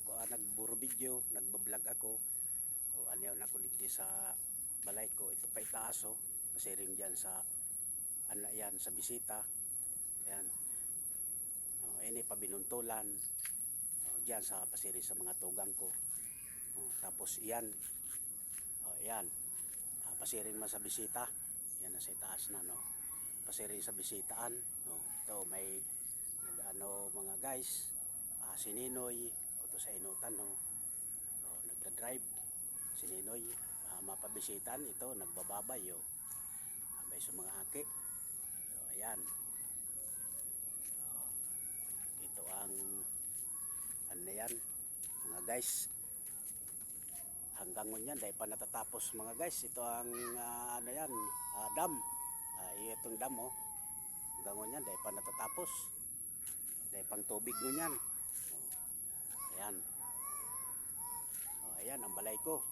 ako nagburo video, nagbablog ako. O ano na ako digdi sa balay ko. Ito pa itaas pasiring diyan sa yan sa bisita. Yan. Ini pabinuntulan. Diyan sa pasiring sa mga tugang ko. Tapos iyan. Yan. Pasiring man sa bisita. Yan na sa itaas na pasiring sa bisitaan. Ito may mga guys. Si Ninoy ito sa inutan nagda-drive si Ninoy mapabisitan ito nagbababay abay sa mga aki. Ayan ito ang ano yan mga guys, hanggang ngunyan dahil pa natatapos mga guys. Ito ang ano yan dam, itong dam hanggang ngunyan dahil pa natatapos dahil pang tubig ngunyan. Ayan. Ayan ang balay ko.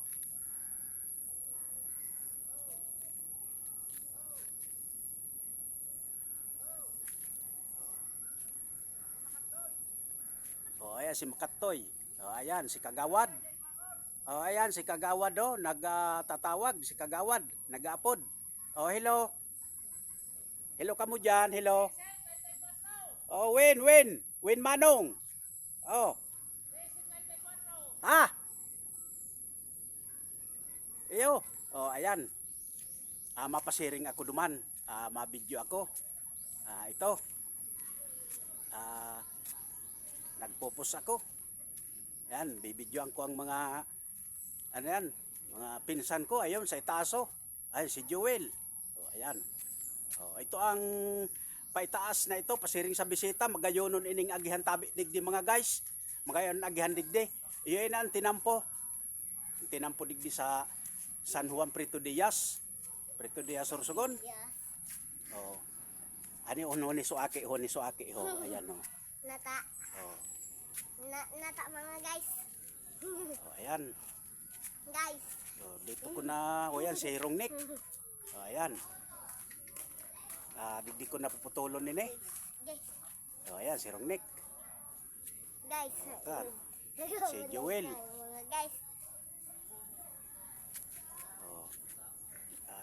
Ayan si Makatoy. Ayan si Kagawad. Ayan si Kagawad nagtatawag si Kagawad, nag-aapod. Hello. Hello kamo diyan, hello. Win Manong. Iyo. Ayan. Mapasiring ako duman. Mabidyo ako. Ito. Nagpopos ako. Ayan, bibidyoan ko ang mga ano yan, mga pinsan ko. Ayun, sa itaaso. Ayan, si Joel. Ayan. Ito ang paitaas na ito, pasiring sa bisita. Magayonon ining agihan tabi digdi mga guys. Magayon agihan digdi. Iyon na ang tinampo. Ang tinampo digdi sa San Juan Prito Diaz Sorsogon. Ani honi suaki ayan Nata. Nata mga guys. Ayan. Guys. Dito ko na ayan si Rongnik. Ayan. Digdi ko na puputulon nini. Ayan si Rongnik. Guys. Si Joel. Mga guys.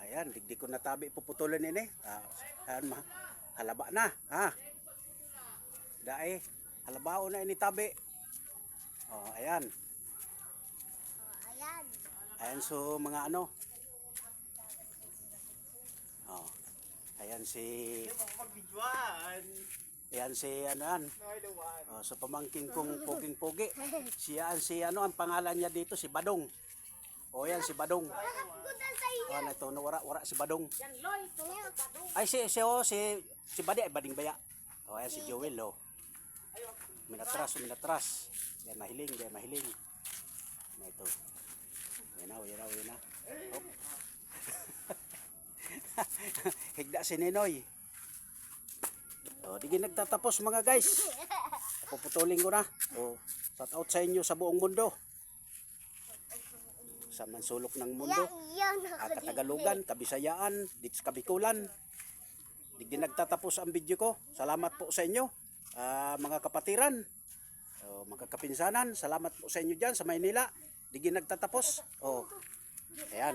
Ayan, digdi ko na tabi puputulon nini. Ayan halaba na. Dae, halabao na ini tabi. Ayan. Ayan. Ayan so mga ano. Ayan si anuan. So pamangking kong puging-pugi. Siya si ang pangalan niya dito si Badong. Yan si Badong. Ito wara si Badong. Ay si Badi ay Bading Baya. Ayan si Joel Minatras. Yan mahiling. Na ito. Yan na. Higda si Ninoy. Di nagtatapos mga guys. Puputulin ko na. Shout out sa inyo sa buong mundo. Sa mansulok ng mundo. Katagalugan, Kabisayaan, dito sa Kabikulan. Di nagtatapos ang video ko. Salamat po sa inyo. Mga kapatiran. Mga kapinsanan. Salamat po sa inyo dyan sa Maynila. Di nagtatapos. Ayan.